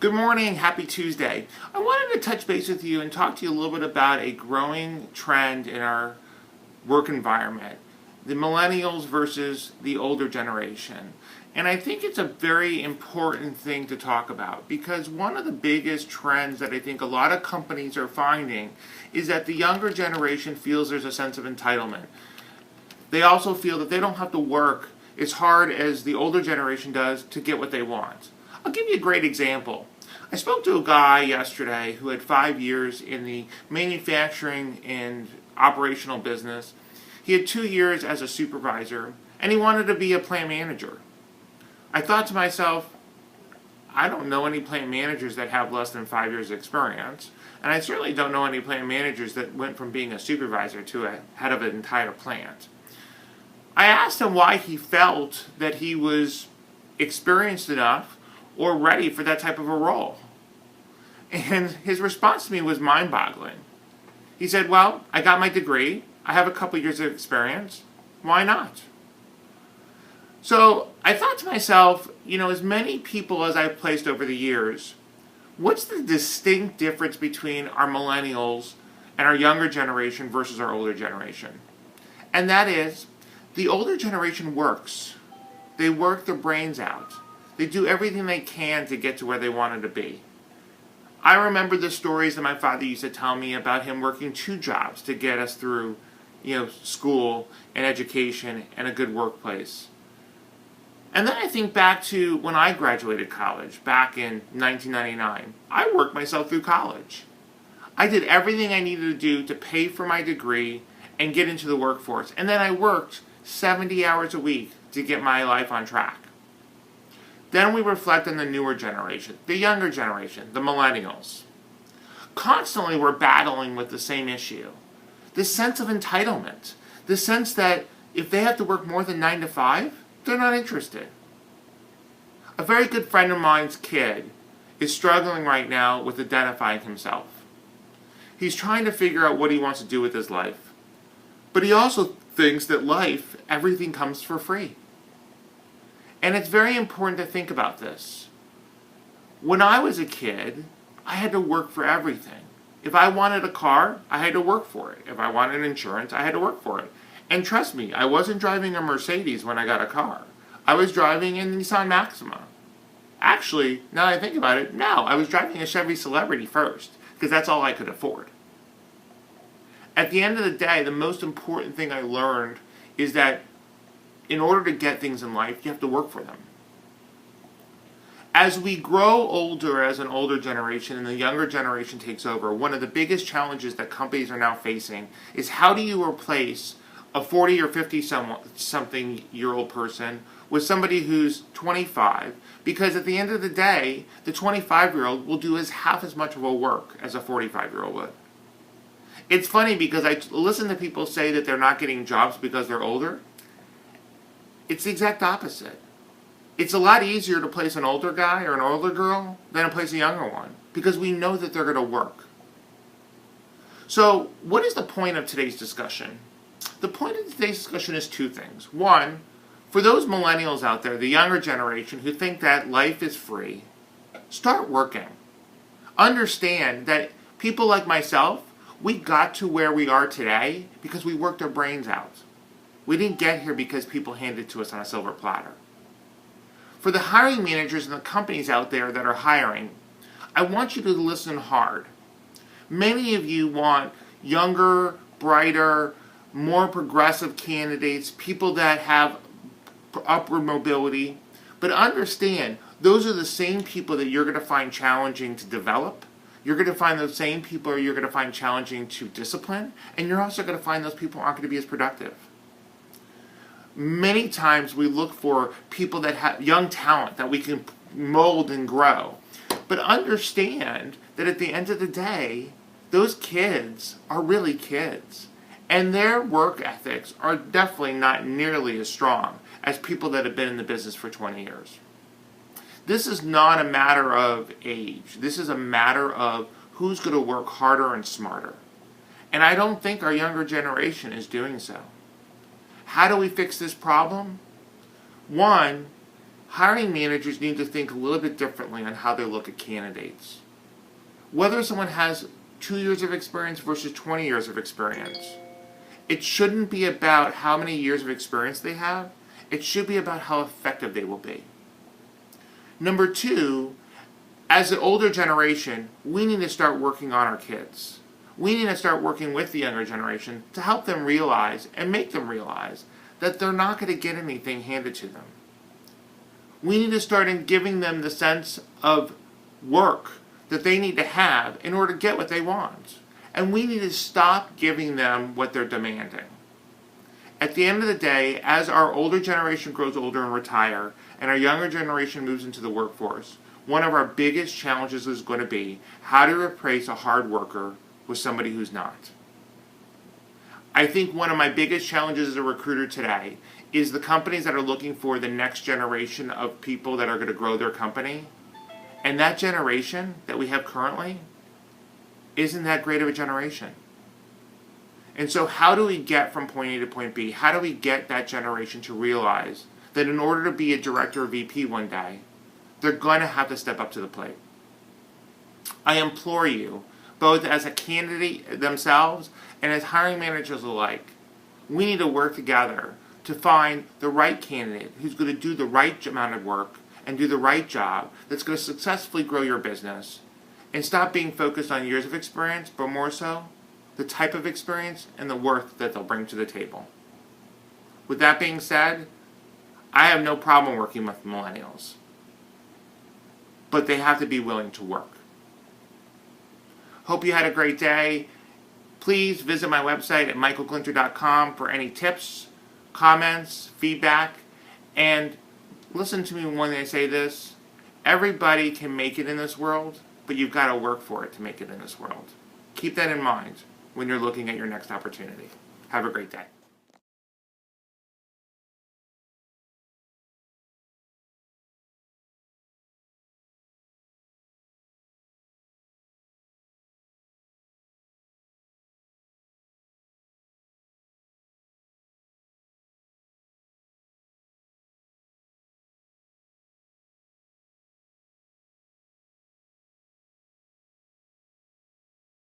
Good morning, happy Tuesday. I wanted to touch base with you and talk to you a little bit about a growing trend in our work environment, the millennials versus the older generation. And I think it's a very important thing to talk about because one of the biggest trends that I think a lot of companies are finding is that the younger generation feels there's a sense of entitlement. They also feel that they don't have to work as hard as the older generation does to get what they want. I'll give you a great example. I spoke to a guy yesterday who had 5 years in the manufacturing and operational business. He had 2 years as a supervisor, and he wanted to be a plant manager. I thought to myself, I don't know any plant managers that have less than 5 years experience, and I certainly don't know any plant managers that went from being a supervisor to a head of an entire plant. I asked him why he felt that he was experienced enough or ready for that type of a role. And his response to me was mind-boggling. He said, well, I got my degree, I have a couple years of experience, why not? So I thought to myself, as many people as I've placed over the years, what's the distinct difference between our millennials and our younger generation versus our older generation? And that is, the older generation works. They work their brains out. They do everything they can to get to where they wanted to be. I remember the stories that my father used to tell me about him working 2 jobs to get us through, school and education and a good workplace. And then I think back to when I graduated college back in 1999. I worked myself through college. I did everything I needed to do to pay for my degree and get into the workforce. And then I worked 70 hours a week to get my life on track. Then we reflect on the newer generation, the younger generation, the millennials. Constantly we're battling with the same issue. This sense of entitlement. The sense that if they have to work more than 9 to 5, they're not interested. A very good friend of mine's kid is struggling right now with identifying himself. He's trying to figure out what he wants to do with his life. But he also thinks that life, everything comes for free. And it's very important to think about this. When I was a kid, I had to work for everything. If I wanted a car, I had to work for it. If I wanted insurance, I had to work for it. And trust me, I wasn't driving a Mercedes when I got a car. I was driving a Nissan Maxima. Actually, now that I think about it, no, I was driving a Chevy Celebrity first, because that's all I could afford. At the end of the day, the most important thing I learned is that in order to get things in life, you have to work for them. As we grow older as an older generation and the younger generation takes over, one of the biggest challenges that companies are now facing is how do you replace a 40 or 50 something year old person with somebody who's 25, because at the end of the day, the 25-year-old will do half as much of a work as a 45-year-old would. It's funny because I listen to people say that they're not getting jobs because they're older. It's the exact opposite. It's a lot easier to place an older guy or an older girl than to place a younger one because we know that they're going to work. So, what is the point of today's discussion? The point of today's discussion is 2 things. One, for those millennials out there, the younger generation who think that life is free, start working. Understand that people like myself, we got to where we are today because we worked our brains out. We didn't get here because people handed it to us on a silver platter. For the hiring managers and the companies out there that are hiring, I want you to listen hard. Many of you want younger, brighter, more progressive candidates, people that have upward mobility. But understand, those are the same people that you're going to find challenging to develop. You're going to find those same people you're going to find challenging to discipline. And you're also going to find those people aren't going to be as productive. Many times we look for people that have young talent that we can mold and grow. But understand that at the end of the day, those kids are really kids. And their work ethics are definitely not nearly as strong as people that have been in the business for 20 years. This is not a matter of age. This is a matter of who's going to work harder and smarter. And I don't think our younger generation is doing so. How do we fix this problem? One, hiring managers need to think a little bit differently on how they look at candidates. Whether someone has 2 years of experience versus 20 years of experience, it shouldn't be about how many years of experience they have. It should be about how effective they will be. Number two, as the older generation, we need to start working on our kids. We need to start working with the younger generation to help them realize and make them realize that they're not going to get anything handed to them. We need to start in giving them the sense of work that they need to have in order to get what they want. And we need to stop giving them what they're demanding. At the end of the day, as our older generation grows older and retire, and our younger generation moves into the workforce, one of our biggest challenges is going to be how to replace a hard worker with somebody who's not. I think one of my biggest challenges as a recruiter today is the companies that are looking for the next generation of people that are going to grow their company. And that generation that we have currently isn't that great of a generation. And so how do we get from point A to point B? How do we get that generation to realize that in order to be a director or VP one day, they're going to have to step up to the plate? I implore you, both as a candidate themselves and as hiring managers alike, we need to work together to find the right candidate who's going to do the right amount of work and do the right job that's going to successfully grow your business, and stop being focused on years of experience, but more so the type of experience and the worth that they'll bring to the table. With that being said, I have no problem working with millennials, but they have to be willing to work. Hope you had a great day. Please visit my website at michaelglinter.com for any tips, comments, feedback, and listen to me when I say this. Everybody can make it in this world, but you've got to work for it to make it in this world. Keep that in mind when you're looking at your next opportunity. Have a great day.